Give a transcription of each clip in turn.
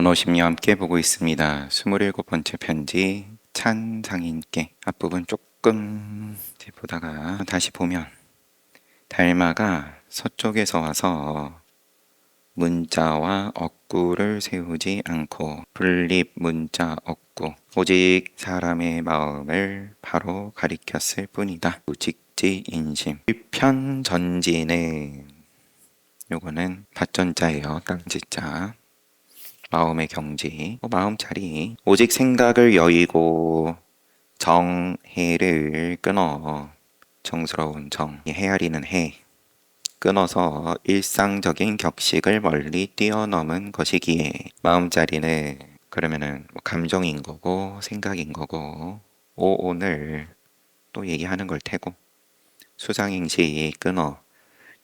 원오십님 함께 보고 있습니다. 27번째 편지 찬상인께 앞부분 조금 보다가 다시 보면 달마가 서쪽에서 와서 문자와 억구를 세우지 않고 분립 문자 억구 오직 사람의 마음을 바로 가리켰을 뿐이다. 직지인심 일편전지는 요거는 닷전자예요. 땅지자 마음의 경지, 마음자리. 오직 생각을 여의고 정해를 끊어 정스러운 정, 헤아리는 해 끊어서 일상적인 격식을 멀리 뛰어넘은 것이기에 마음자리는 그러면은 감정인 거고 생각인 거고 오늘 또 얘기하는 걸 테고 수상행시 끊어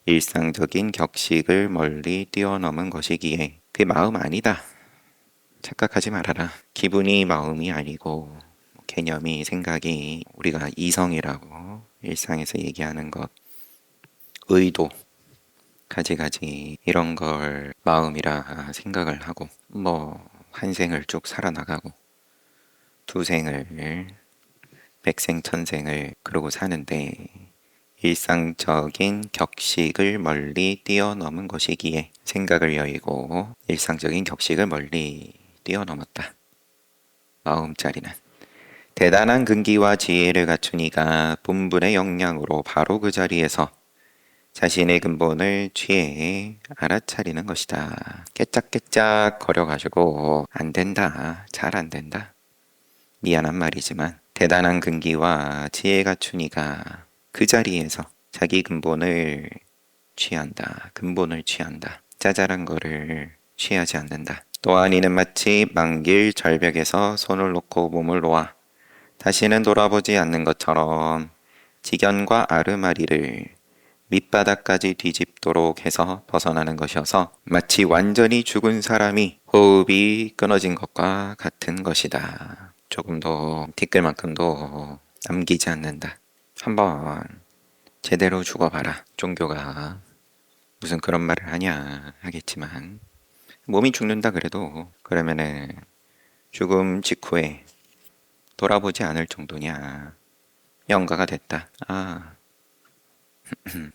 일상적인 격식을 멀리 뛰어넘은 것이기에 그게 마음 아니다. 착각하지 말아라. 기분이 마음이 아니고 개념이 생각이 우리가 이성이라고 일상에서 얘기하는 것 의도 가지가지 이런 걸 마음이라 생각을 하고 한 생을 쭉 살아나가고 두 생을 백생 천생을 그러고 사는데 일상적인 격식을 멀리 뛰어넘은 것이기에 생각을 여의고 일상적인 격식을 멀리 뛰어넘었다. 마음자리는 대단한 근기와 지혜를 갖추니가 본분의 역량으로 바로 그 자리에서 자신의 근본을 취해 알아차리는 것이다. 깨짝깨짝 거려가지고 안 된다. 잘 안 된다. 미안한 말이지만 대단한 근기와 지혜 갖추니가 그 자리에서 자기 근본을 취한다. 근본을 취한다. 짜잘한 거를 취하지 않는다. 또한 이는 마치 만길 절벽에서 손을 놓고 몸을 놓아 다시는 돌아보지 않는 것처럼 직연과 아르마리를 밑바닥까지 뒤집도록 해서 벗어나는 것이어서 마치 완전히 죽은 사람이 호흡이 끊어진 것과 같은 것이다. 조금 더 티끌만큼도 남기지 않는다. 한번 제대로 죽어봐라. 종교가 무슨 그런 말을 하냐 하겠지만 몸이 죽는다 그래도 그러면은 죽음 직후에 돌아보지 않을 정도냐. 영가가 됐다.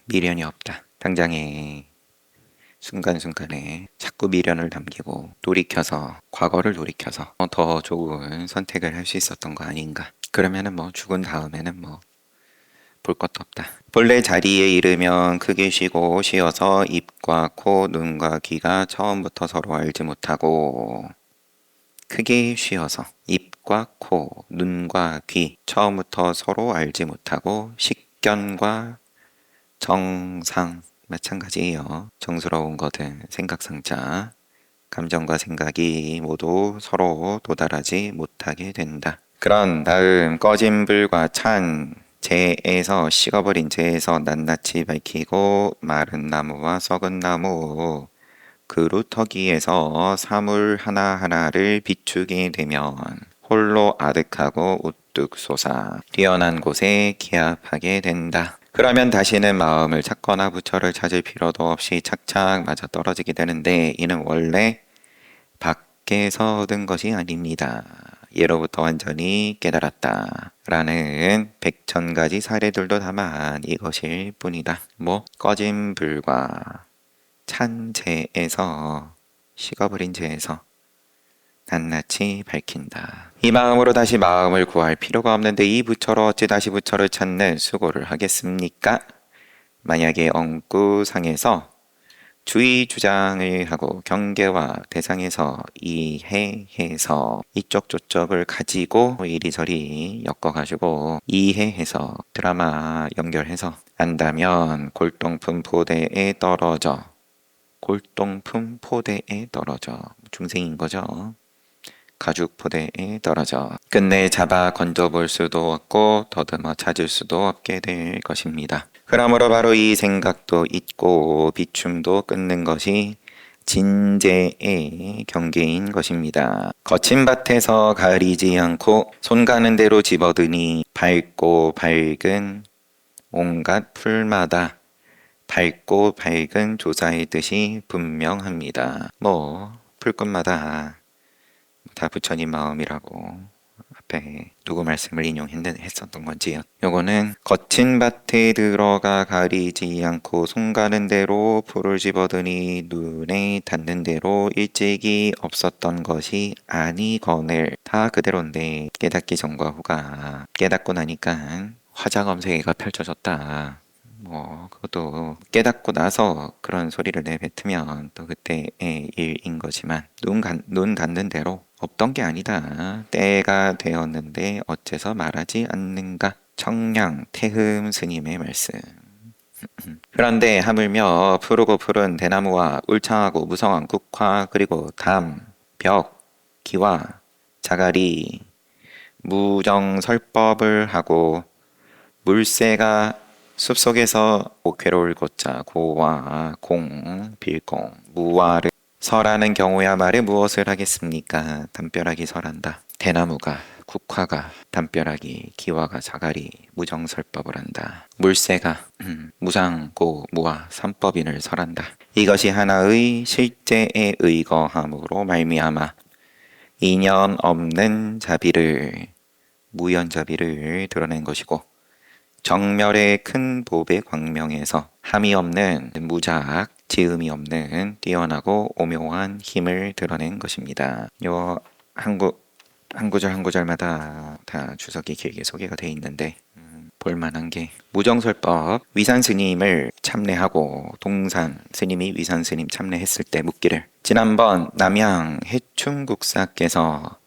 미련이 없다. 당장에 순간순간에 자꾸 미련을 남기고 과거를 돌이켜서 더 좋은 선택을 할 수 있었던 거 아닌가. 그러면은 죽은 다음에는 볼 것도 없다. 본래 자리에 이르면 크게 쉬어서 입과 코, 눈과 귀가 처음부터 서로 알지 못하고 크게 쉬어서 입과 코, 눈과 귀 처음부터 서로 알지 못하고 식견과 정상 마찬가지예요. 정스러운 것은 생각상자 감정과 생각이 모두 서로 도달하지 못하게 된다. 그런 다음 꺼진 불과 찬 재에서 식어버린 재에서 낱낱이 밝히고 마른 나무와 썩은 나무 그루터기에서 사물 하나하나를 비추게 되면 홀로 아득하고 우뚝 솟아 뛰어난 곳에 기합하게 된다. 그러면 다시는 마음을 찾거나 부처를 찾을 필요도 없이 착착 맞아 떨어지게 되는데 이는 원래 밖에서 얻은 것이 아닙니다. 예로부터 완전히 깨달았다 라는 백천가지 사례들도 다만 이것일 뿐이다. 꺼진 불과 찬 재에서 식어버린 재에서 낱낱이 밝힌다. 이 마음으로 다시 마음을 구할 필요가 없는데 이 부처로 어찌 다시 부처를 찾는 수고를 하겠습니까? 만약에 엉구상에서 주의 주장을 하고 경계와 대상에서 이해해서 이쪽 저쪽을 가지고 이리저리 엮어가지고 이해해서 드라마 연결해서 안다면 골동품 포대에 떨어져 중생인 거죠. 가죽 포대에 떨어져 끝내 잡아 건져볼 수도 없고 더듬어 찾을 수도 없게 될 것입니다. 그러므로 바로 이 생각도 잊고 비춤도 끊는 것이 진재의 경계인 것입니다. 거친 밭에서 가리지 않고 손 가는 대로 집어드니 밝고 밝은 온갖 풀마다 밝고 밝은 조사의 뜻이 분명합니다. 풀끝마다 다 부처님 마음이라고 앞에 누구 말씀을 인용했었던 건지요. 요거는 거친 밭에 들어가 가리지 않고 손 가는 대로 풀을 집어드니 눈에 닿는 대로 일찍이 없었던 것이 아니거늘 다 그대로인데 깨닫기 전과 후가 깨닫고 나니까 화자검색이가 펼쳐졌다. 뭐 그것도 깨닫고 나서 그런 소리를 내뱉으면 또 그때의 일인 거지만 눈 닿는 대로 없던 게 아니다. 때가 되었는데 어째서 말하지 않는가? 청량 태흠 스님의 말씀. 그런데 하물며 푸르고 푸른 대나무와 울창하고 무성한 국화 그리고 담, 벽, 기와 자갈이 무정설법을 하고 물새가 숲속에서 괴로울 곳자 고와 공, 빌공, 무와를 설하는 경우야 말에 무엇을 하겠습니까? 담벼락이 설한다. 대나무가, 국화가, 담벼락이, 기와가, 자갈이 무정설법을 한다. 물새가 무상, 고, 무와, 삼법인을 설한다. 이것이 하나의 실제의 의거함으로 말미암아 인연 없는 자비를 무연자비를 드러낸 것이고 정멸의 큰 법의 광명에서 함이 없는 무작, 지음이 없는 뛰어나고 오묘한 힘을 드러낸 것입니다. 요 한 구절 한 구절마다 다 주석이 길게 소개가 돼 있는데 볼만한 게 무정설법 위산 스님을 참례하고 동산 스님이 위산 스님 참례했을 때 묻기를 지난번 남양 해충국사께서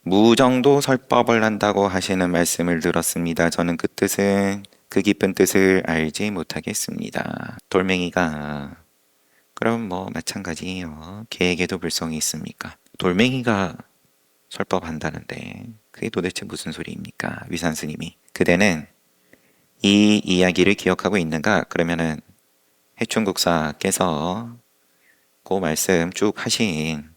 무정도 설법을 한다고 하시는 말씀을 들었습니다. 저는 그 깊은 뜻을 알지 못하겠습니다. 돌멩이가 그럼 뭐 마찬가지예요. 개에게도 불성이 있습니까? 돌멩이가 설법한다는데 그게 도대체 무슨 소리입니까? 위산 스님이 그대는 이 이야기를 기억하고 있는가? 그러면은 해충국사께서 그 말씀 쭉 하신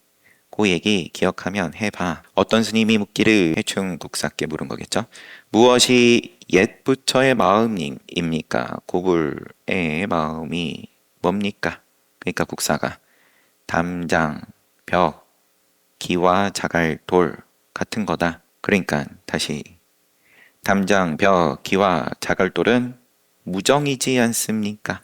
그 얘기 기억하면 해봐. 어떤 스님이 묻기를 해충국사께 물은 거겠죠? 무엇이 옛 부처의 마음입니까? 고불의 마음이 뭡니까? 그러니까 국사가 담장, 벽, 기와 자갈, 돌 같은 거다. 그러니까 다시 담장, 벽, 기와 자갈돌은 무정이지 않습니까?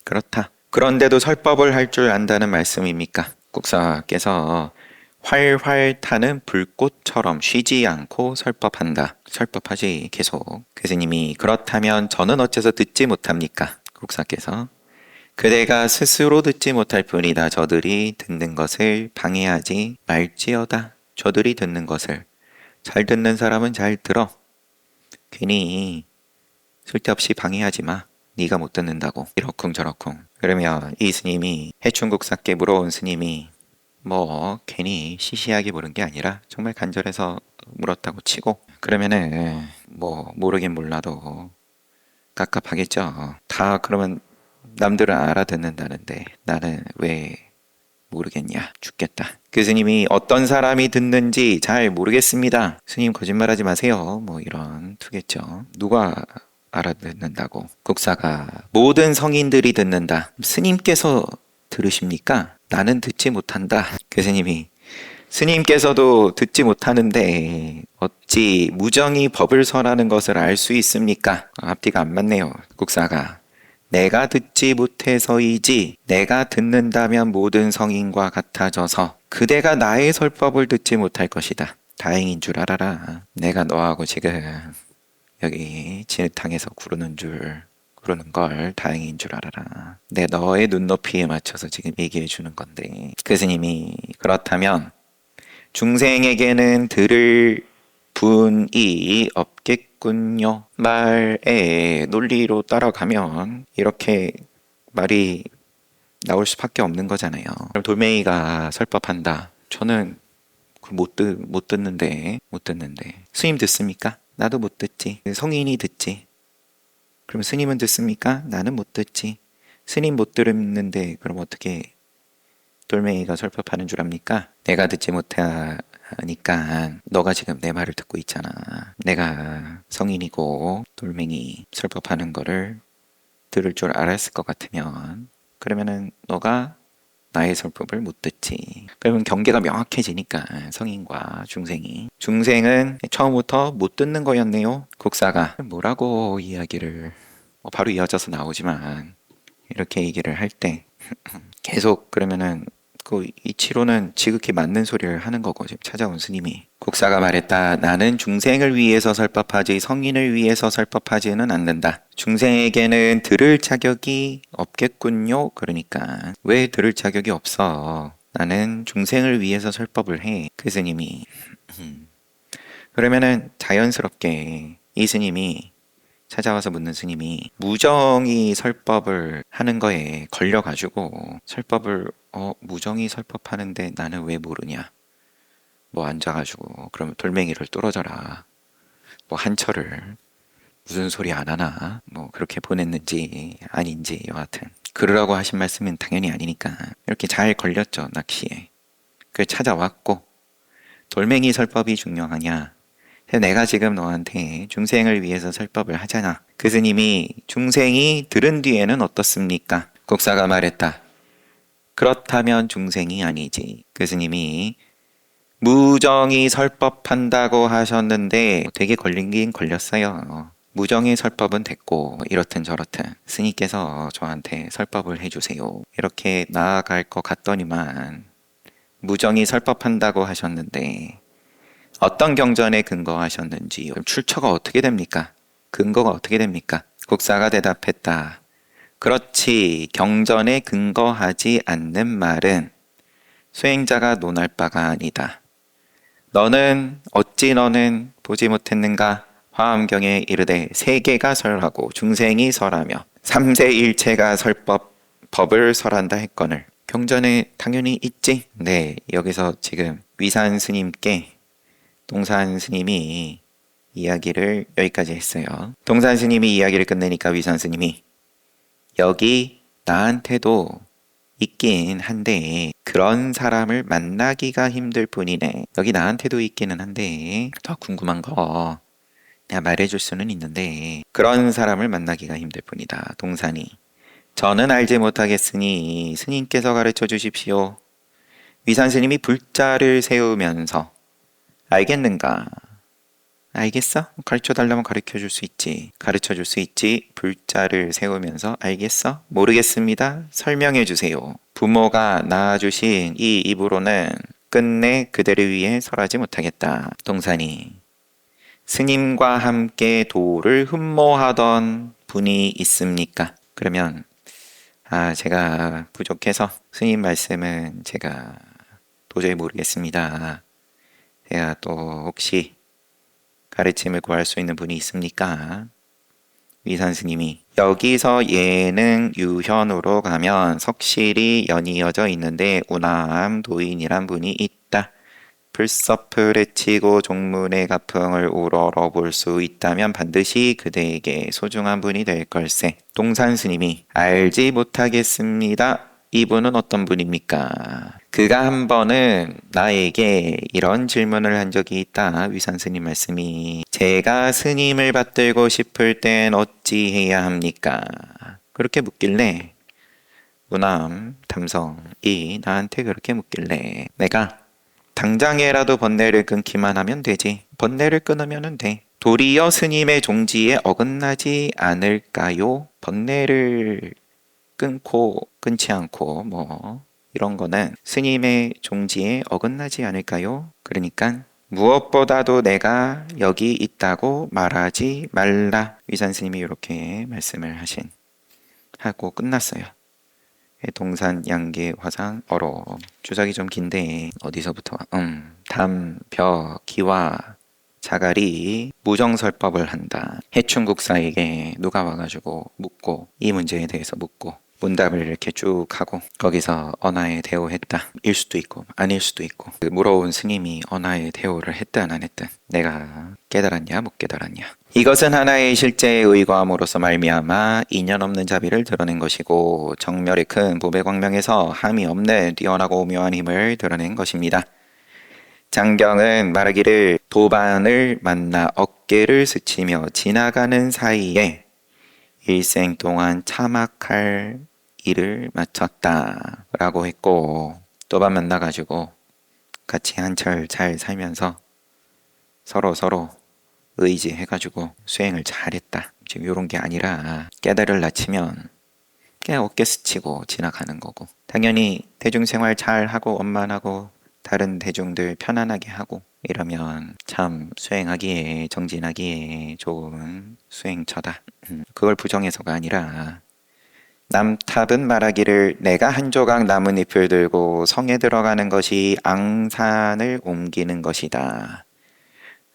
그렇다. 그런데도 설법을 할 줄 안다는 말씀입니까? 국사께서 활활 타는 불꽃처럼 쉬지 않고 설법한다. 설법하지 계속. 교수님이 그렇다면 저는 어째서 듣지 못합니까? 국사께서 그대가 스스로 듣지 못할 뿐이다. 저들이 듣는 것을 방해하지 말지어다. 저들이 듣는 것을 잘 듣는 사람은 잘 들어. 괜히 쓸데없이 방해하지 마. 네가 못 듣는다고. 이러쿵저러쿵. 그러면 이 스님이 해충국사께 물어온 스님이 뭐 괜히 시시하게 물은 게 아니라 정말 간절해서 물었다고 치고 그러면은 뭐 모르긴 몰라도 깝깝하겠죠. 다 그러면 남들은 알아듣는다는데 나는 왜 모르겠냐. 죽겠다. 그 스님이 어떤 사람이 듣는지 잘 모르겠습니다. 스님 거짓말하지 마세요. 뭐 이런 투겠죠. 누가 알아듣는다고. 국사가 모든 성인들이 듣는다. 스님께서 들으십니까? 나는 듣지 못한다. 그 스님이 스님께서도 듣지 못하는데 어찌 무정이 법을 설하는 것을 알 수 있습니까? 앞뒤가 안 맞네요. 국사가 내가 듣지 못해서이지 내가 듣는다면 모든 성인과 같아져서 그대가 나의 설법을 듣지 못할 것이다. 다행인 줄 알아라. 내가 너하고 지금 여기 진흙탕에서 구르는 걸 다행인 줄 알아라. 내 너의 눈높이에 맞춰서 지금 얘기해 주는 건데 그 스님이 그렇다면 중생에게는 들을 분이 없겠군요. 말의 논리로 따라가면 이렇게 말이 나올 수밖에 없는 거잖아요. 그럼 돌멩이가 설법한다. 저는 못 듣는데 스님 듣습니까? 나도 못 듣지. 성인이 듣지. 그럼 스님은 듣습니까? 나는 못 듣지. 스님 못 들었는데 그럼 어떻게 돌멩이가 설법하는 줄 압니까? 내가 듣지 못하니까 너가 지금 내 말을 듣고 있잖아. 내가 성인이고 돌멩이 설법하는 거를 들을 줄 알았을 것 같으면 그러면은 너가 나의 설법을 못 듣지. 그러면 경계가 명확해지니까 성인과 중생이. 중생은 처음부터 못 듣는 거였네요. 국사가 뭐라고 이야기를 바로 이어져서 나오지만 이렇게 얘기를 할 때 계속 그러면은 그 이치로는 지극히 맞는 소리를 하는 거고 지금 찾아온 스님이 국사가 말했다. 나는 중생을 위해서 설법하지 성인을 위해서 설법하지는 않는다. 중생에게는 들을 자격이 없겠군요. 그러니까 왜 들을 자격이 없어? 나는 중생을 위해서 설법을 해. 그 스님이 그러면은 자연스럽게 이 스님이 찾아와서 묻는 스님이 무정이 설법을 하는 거에 걸려가지고 설법을 무정이 설법하는데 나는 왜 모르냐? 뭐 앉아가지고 그러면 돌멩이를 뚫어져라. 뭐 한철을 무슨 소리 안 하나? 뭐 그렇게 보냈는지 아닌지 여하튼 그러라고 하신 말씀은 당연히 아니니까 이렇게 잘 걸렸죠 낚시에. 그 찾아왔고 돌멩이 설법이 중요하냐? 내가 지금 너한테 중생을 위해서 설법을 하잖아. 그 스님이 중생이 들은 뒤에는 어떻습니까? 국사가 말했다. 그렇다면 중생이 아니지. 그 스님이 무정이 설법한다고 하셨는데 되게 걸리긴 걸렸어요. 무정의 설법은 됐고 이렇든 저렇든 스님께서 저한테 설법을 해주세요. 이렇게 나아갈 것 같더니만 무정이 설법한다고 하셨는데 어떤 경전에 근거하셨는지 출처가 어떻게 됩니까? 근거가 어떻게 됩니까? 국사가 대답했다. 그렇지. 경전에 근거하지 않는 말은 수행자가 논할 바가 아니다. 너는 보지 못했는가? 화엄경에 이르되 세계가 설하고 중생이 설하며 삼세일체가 법을 설한다 했거늘. 경전에 당연히 있지? 네, 여기서 지금 위산 스님께 동산 스님이 이야기를 여기까지 했어요. 동산 스님이 이야기를 끝내니까 위산 스님이 여기 나한테도 있긴 한데 그런 사람을 만나기가 힘들 뿐이네. 여기 나한테도 있기는 한데 더 궁금한 거 내가 말해줄 수는 있는데 그런 사람을 만나기가 힘들 뿐이다. 동산이 저는 알지 못하겠으니 스님께서 가르쳐 주십시오. 위산 스님이 불자를 세우면서 알겠는가? 알겠어? 가르쳐 달라면 가르쳐 줄 수 있지. 가르쳐 줄 수 있지. 불자를 세우면서 알겠어? 모르겠습니다. 설명해 주세요. 부모가 낳아주신 이 입으로는 끝내 그대를 위해 설하지 못하겠다. 동산이 스님과 함께 도를 흠모하던 분이 있습니까? 그러면 제가 부족해서 스님 말씀은 제가 도저히 모르겠습니다. 제가 또 혹시 가르침을 구할 수 있는 분이 있습니까? 위산 스님이 여기서 예능 유현으로 가면 석실이 연이어져 있는데 우남 도인이란 분이 있다. 풀섭을 해치고 종문의 가풍을 우러러 볼 수 있다면 반드시 그대에게 소중한 분이 될 걸세. 동산 스님이 알지 못하겠습니다. 이분은 어떤 분입니까? 그가 한 번은 나에게 이런 질문을 한 적이 있다. 위산 스님 말씀이 제가 스님을 받들고 싶을 땐 어찌해야 합니까? 그렇게 묻길래 무남 담성이 나한테 그렇게 묻길래 내가 당장에라도 번뇌를 끊기만 하면 되지. 번뇌를 끊으면 돼. 도리어 스님의 종지에 어긋나지 않을까요? 번뇌를 끊지 않고 뭐 이런 거는 스님의 종지에 어긋나지 않을까요? 그러니까 무엇보다도 내가 여기 있다고 말하지 말라. 위산 스님이 이렇게 말씀을 하고 끝났어요. 동산 양계 화상 어로 주작이 좀 긴데 어디서부터 담, 벼, 기와 자갈이 무정설법을 한다. 해충국사에게 누가 와가지고 묻고 이 문제에 대해서 묻고 문답을 이렇게 쭉 하고 거기서 언하에 대오했다. 일 수도 있고 아닐 수도 있고 그 물어온 스님이 언하에 대오를 했든 안 했든 내가 깨달았냐 못 깨달았냐. 이것은 하나의 실제의 의거함으로써 말미암아 인연 없는 자비를 드러낸 것이고 정멸의 큰 보배광명에서 함이 없는 뛰어나고 오묘한 힘을 드러낸 것입니다. 장경은 말하기를 도반을 만나 어깨를 스치며 지나가는 사이에 일생 동안 참악할 일을 마쳤다 라고 했고, 또 밥 만나가지고 같이 한철 잘 살면서 서로 의지해가지고 수행을 잘했다. 지금 이런 게 아니라 깨달을 낳치면 그냥 어깨 스치고 지나가는 거고, 당연히 대중생활 잘하고 원만하고 다른 대중들 편안하게 하고 이러면 참 수행하기에 정진하기에 좋은 수행처다. 그걸 부정해서가 아니라 남탑은 말하기를 내가 한 조각 나뭇잎을 들고 성에 들어가는 것이 앙산을 옮기는 것이다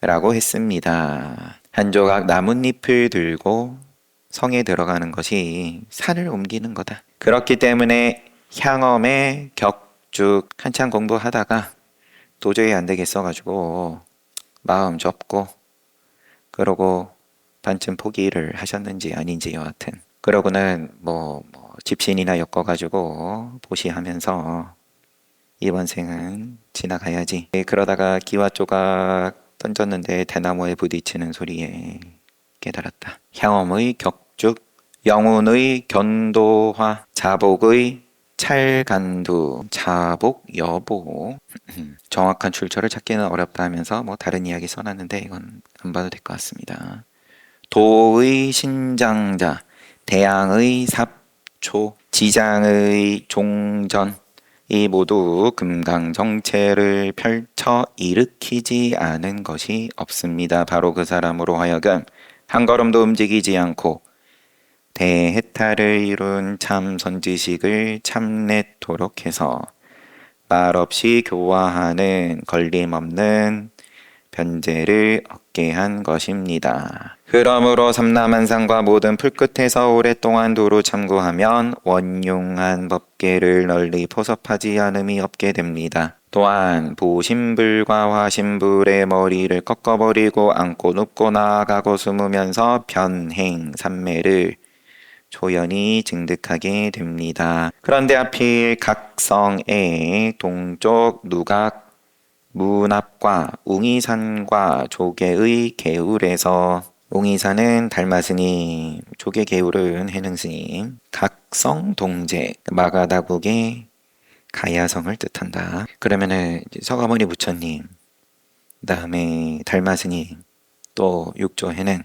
라고 했습니다. 한 조각 나뭇잎을 들고 성에 들어가는 것이 산을 옮기는 거다. 그렇기 때문에 향엄의 격죽 한참 공부하다가 도저히 안 되겠어가지고 마음 접고 그러고 반쯤 포기를 하셨는지 아닌지 여하튼 그러고는 뭐 집신이나 엮어가지고 보시하면서 이번 생은 지나가야지. 그러다가 기와 조각 던졌는데 대나무에 부딪히는 소리에 깨달았다. 향엄의 격죽, 영운의 견도화, 자복의 찰간두, 자복, 여보. 정확한 출처를 찾기는 어렵다 하면서 뭐 다른 이야기 써놨는데 이건 안 봐도 될 것 같습니다. 도의 신장자, 대양의 삽초, 지장의 종전, 이 모두 금강정체를 펼쳐 일으키지 않은 것이 없습니다. 바로 그 사람으로 하여금 한 걸음도 움직이지 않고 대해탈을 이룬 참 선지식을 참내토록 해서 말없이 교화하는 걸림없는 변제를 얻게 한 것입니다. 그러므로 삼라만상과 모든 풀끝에서 오랫동안 도로 참고하면 원용한 법계를 널리 포섭하지 않음이 없게 됩니다. 또한 보신불과 화신불의 머리를 꺾어버리고 앉고 눕고 나아가고 숨으면서 변행 삼매를 조연히 증득하게 됩니다. 그런데 하필 각성의 동쪽 누각 문앞과 웅이산과 조계의 개울에서, 웅이산은 달마스님, 조계 개울은 해능스님, 각성동제 마가다국의 가야성을 뜻한다. 그러면은 서가모니 부처님, 그다음에 달마스님, 또 육조해는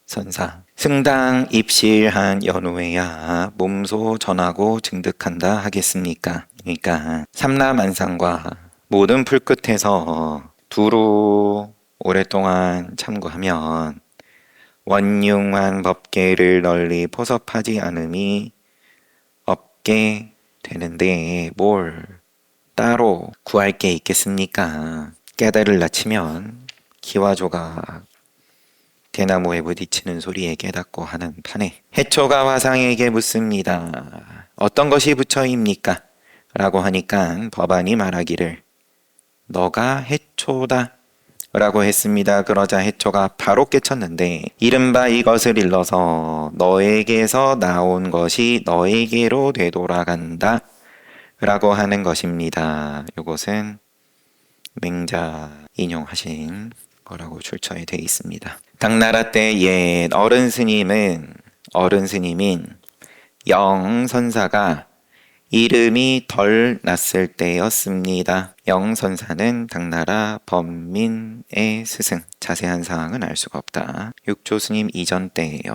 선사, 승당 입실한 연후에야 몸소 전하고 증득한다 하겠습니까? 그러니까 삼라만상과 모든 풀끝에서 두루 오랫동안 참고하면 원융한 법계를 널리 포섭하지 않음이 없게 되는데 뭘 따로 구할 게 있겠습니까? 깨달을 낳치면 기와조각 대나무에 부딪히는 소리에 깨닫고 하는 판에 해초가 화상에게 묻습니다. 어떤 것이 부처입니까? 라고 하니까 법안이 말하기를 너가 해초다 라고 했습니다. 그러자 해초가 바로 깨쳤는데 이른바 이것을 일러서 너에게서 나온 것이 너에게로 되돌아간다 라고 하는 것입니다. 이것은 맹자 인용하신 거라고 출처에 되어 있습니다. 당나라 때 옛 어른 스님인 영선사가 이름이 덜 났을 때였습니다. 영선사는 당나라 범민의 스승. 자세한 사항은 알 수가 없다. 육조 스님 이전 때예요.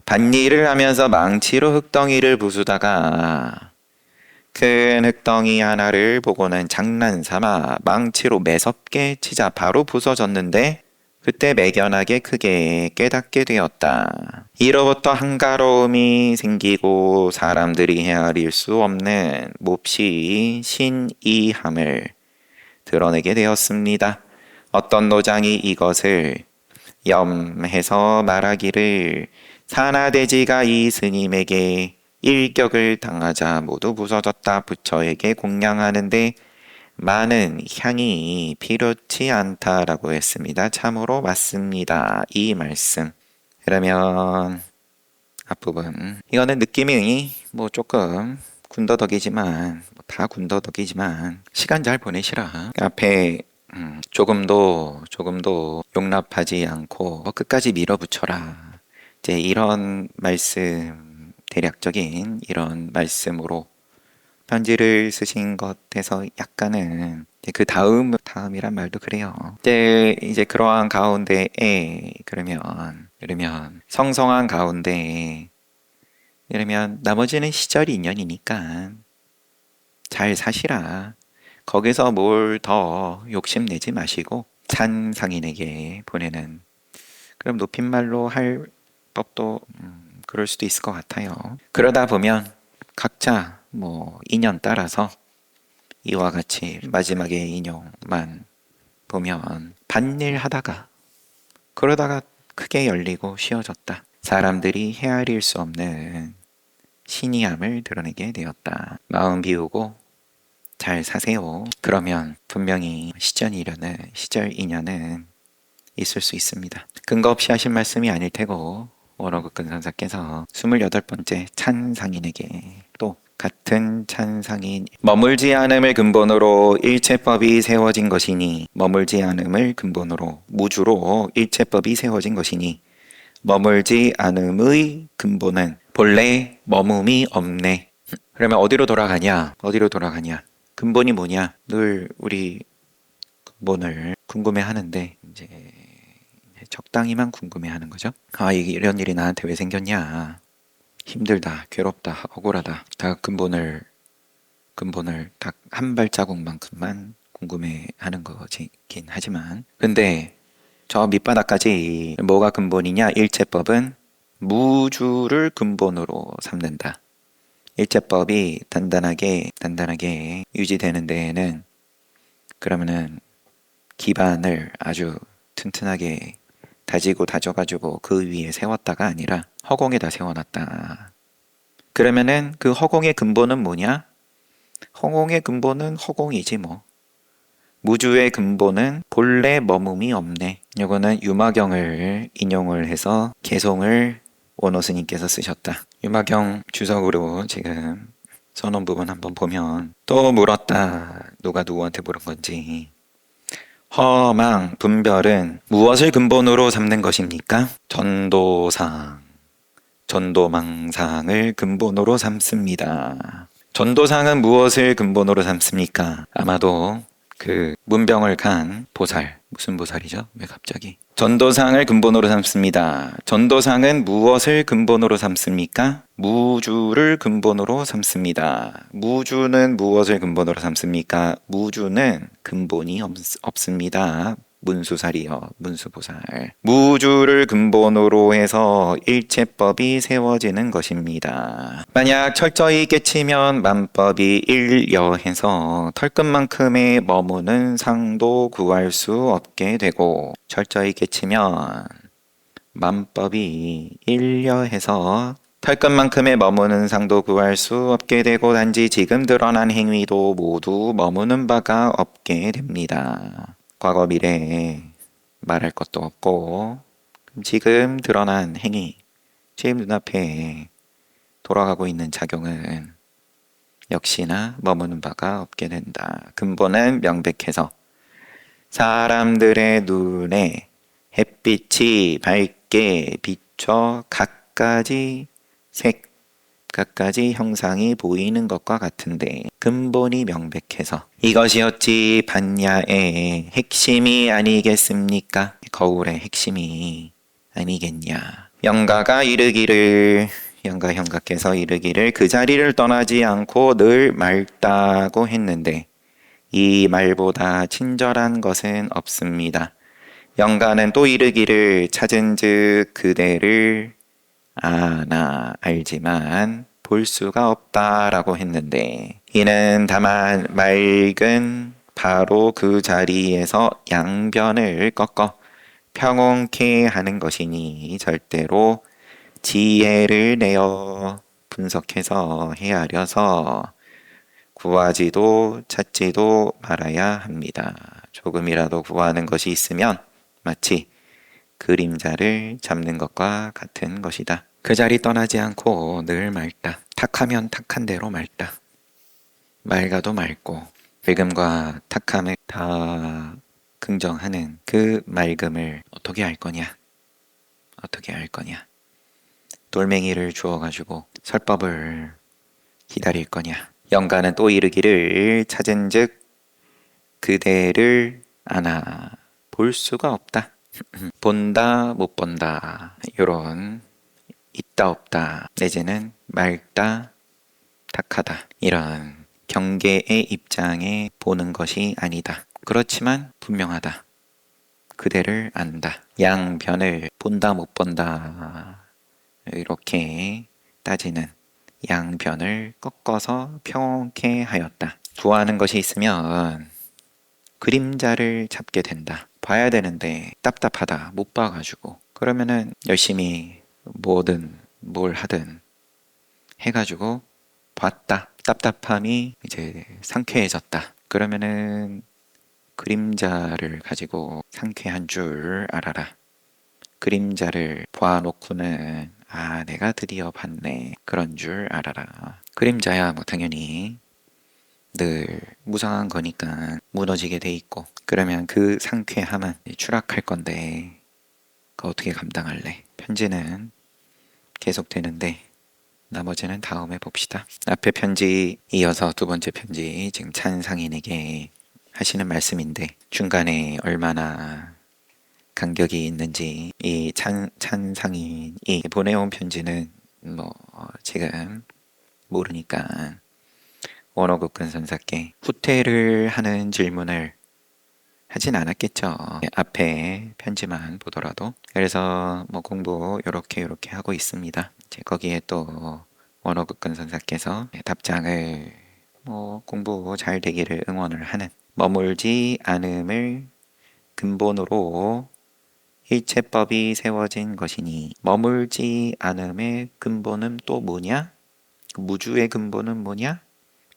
밭일을 하면서 망치로 흙덩이를 부수다가 큰 흙덩이 하나를 보고는 장난삼아 망치로 매섭게 치자 바로 부서졌는데 그때 매견하게 크게 깨닫게 되었다. 이로부터 한가로움이 생기고 사람들이 헤아릴 수 없는 몹시 신이함을 드러내게 되었습니다. 어떤 노장이 이것을 염해서 말하기를 산하대지가 이 스님에게 일격을 당하자 모두 부서졌다. 부처에게 공양하는데 많은 향이 필요치 않다라고 했습니다. 참으로 맞습니다. 이 말씀. 그러면 앞부분 이거는 느낌이 뭐 조금 군더더기지만 다 군더더기지만 시간 잘 보내시라. 앞에 조금도 용납하지 않고 끝까지 밀어붙여라. 이제 이런 말씀 대략적인 이런 말씀으로 편지를 쓰신 것에서 약간은 그 다음이란 말도 그래요. 이제 그러한 가운데에 그러면 성성한 가운데에 그러면 나머지는 시절 인연이니까 잘 사시라. 거기서 뭘 더 욕심내지 마시고 찬상인에게 보내는 그럼 높임말로 할 법도 그럴 수도 있을 것 같아요. 그러다 보면 각자 뭐 인연 따라서 이와 같이 마지막에 인용만 보면 밭일 하다가 그러다가 크게 열리고 쉬어졌다. 사람들이 헤아릴 수 없는 신의함을 드러내게 되었다. 마음 비우고 잘 사세요. 그러면 분명히 시절 인연은 있을 수 있습니다. 근거 없이 하신 말씀이 아닐 테고 원어극근선사께서 28번째 찬상인에게 또 같은 찬상인 머물지 않음을 근본으로 일체법이 세워진 것이니 머물지 않음을 근본으로 무주로 일체법이 세워진 것이니 머물지 않음의 근본은 본래 머뭄이 없네. 그러면 어디로 돌아가냐? 근본이 뭐냐? 늘 우리 근본을 궁금해하는데 이제 적당히만 궁금해하는 거죠. 이런 일이 나한테 왜 생겼냐? 힘들다, 괴롭다, 억울하다. 다 근본을 딱 한 발자국만큼만 궁금해하는 거긴 하지만 근데 저 밑바닥까지 뭐가 근본이냐? 일체법은 무주를 근본으로 삼는다. 일체법이 단단하게 유지되는 데에는 그러면은 기반을 아주 튼튼하게 다지고 다져가지고 그 위에 세웠다가 아니라 허공에다 세워놨다. 그러면은 그 허공의 근본은 뭐냐? 허공의 근본은 허공이지 뭐. 무주의 근본은 본래 머뭄이 없네. 이거는 유마경을 인용을 해서 개송을 원호 스님께서 쓰셨다. 유마경 주석으로 지금 선언 부분 한번 보면 또 물었다. 누가 누구한테 물은 건지. 허망, 분별은 무엇을 근본으로 삼는 것입니까? 전도망상을 근본으로 삼습니다. 전도상은 무엇을 근본으로 삼습니까? 아마도 그 문병을 간 보살, 무슨 보살이죠? 왜 갑자기? 전도상을 근본으로 삼습니다. 전도상은 무엇을 근본으로 삼습니까? 무주를 근본으로 삼습니다. 무주는 무엇을 근본으로 삼습니까? 무주는 근본이 없습니다. 문수살이요, 문수보살. 무주를 근본으로 해서 일체법이 세워지는 것입니다. 만약 철저히 깨치면 만법이 일여해서 털끝만큼의 머무는 상도 구할 수 없게 되고 철저히 깨치면 만법이 일여해서 털끝만큼의 머무는 상도 구할 수 없게 되고 단지 지금 드러난 행위도 모두 머무는 바가 없게 됩니다. 과거 미래에 말할 것도 없고 지금 드러난 행위, 지금 눈앞에 돌아가고 있는 작용은 역시나 머무는 바가 없게 된다. 근본은 명백해서 사람들의 눈에 햇빛이 밝게 비춰 각가지 색, 각가지 형상이 보이는 것과 같은데 근본이 명백해서 이것이 어찌 반야의 핵심이 아니겠습니까? 거울의 핵심이 아니겠냐. 영가께서 이르기를 그 자리를 떠나지 않고 늘 맑다고 했는데 이 말보다 친절한 것은 없습니다. 영가는 또 이르기를 찾은즉 그대를 알지만 볼 수가 없다라고 했는데 이는 다만 맑은 바로 그 자리에서 양변을 꺾어 평온케 하는 것이니 절대로 지혜를 내어 분석해서 헤아려서 구하지도 찾지도 말아야 합니다. 조금이라도 구하는 것이 있으면 마치 그림자를 잡는 것과 같은 것이다. 그 자리 떠나지 않고 늘 맑다. 탁하면 탁한 대로 맑다. 맑아도 맑고 맑음과 탁함을 다 긍정하는 그 맑음을 어떻게 알 거냐? 돌멩이를 주워가지고 설법을 기다릴 거냐. 영가는 또 이르기를 찾은즉 그대를 아나 볼 수가 없다. 본다 못 본다 요런 있다 없다 내지는 맑다 탁하다 이런 경계의 입장에 보는 것이 아니다. 그렇지만 분명하다. 그대를 안다. 양변을 본다 못 본다 이렇게 따지는 양변을 꺾어서 평온케 하였다. 구하는 것이 있으면 그림자를 잡게 된다. 봐야 되는데 답답하다. 못 봐가지고. 그러면은 열심히 뭐든 뭘 하든 해가지고 봤다. 답답함이 이제 상쾌해졌다. 그러면은 그림자를 가지고 상쾌한 줄 알아라. 그림자를 봐놓고는 아, 내가 드디어 봤네. 그런 줄 알아라. 그림자야 뭐 당연히 늘 무상한 거니까 무너지게 돼 있고 그러면 그 상쾌함은 추락할 건데 그거 어떻게 감당할래? 편지는 계속 되는데 나머지는 다음에 봅시다. 앞에 편지 이어서 두 번째 편지 지금 찬상인에게 하시는 말씀인데 중간에 얼마나 간격이 있는지 이 찬상인이 보내온 편지는 뭐 지금 모르니까 원어국근 선사께 후퇴를 하는 질문을 하진 않았겠죠. 앞에 편지만 보더라도. 그래서 뭐 공부 요렇게 하고 있습니다. 이제 거기에 또 원어국근 선사께서 답장을 뭐 공부 잘 되기를 응원을 하는 머물지 않음을 근본으로 일체법이 세워진 것이니 머물지 않음의 근본은 또 뭐냐? 무주의 근본은 뭐냐?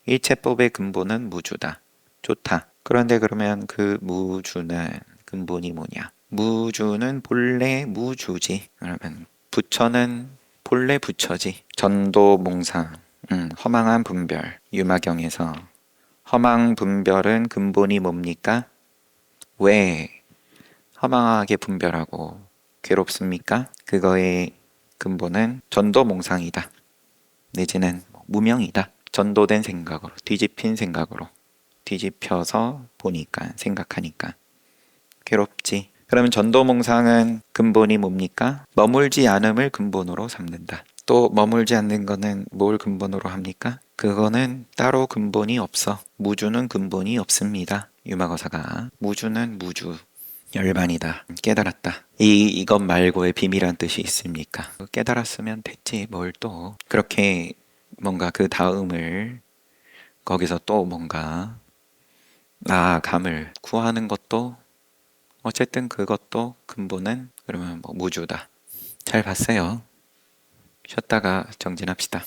일체법의 근본은 무주다. 좋다. 그런데 그러면 그 무주는 근본이 뭐냐? 무주는 본래 무주지. 그러면 부처는 본래 부처지. 전도몽상, 허망한 분별, 유마경에서 허망 분별은 근본이 뭡니까? 왜 허망하게 분별하고 괴롭습니까? 그거의 근본은 전도몽상이다. 내지는 무명이다. 전도된 생각으로, 뒤집힌 생각으로 뒤집혀서 보니까 생각하니까 괴롭지. 그러면 전도몽상은 근본이 뭡니까? 머물지 않음을 근본으로 삼는다. 또 머물지 않는 거는 뭘 근본으로 합니까? 그거는 따로 근본이 없어. 무주는 근본이 없습니다. 유마거사가 무주는 무주. 열반이다. 깨달았다. 이것 말고의 비밀한 뜻이 있습니까? 깨달았으면 됐지. 뭘 또 그렇게 뭔가 그 다음을 거기서 또 뭔가 나아감을 구하는 것도 어쨌든 그것도 근본은 그러면 뭐 무주다. 잘 봤어요. 쉬었다가 정진합시다.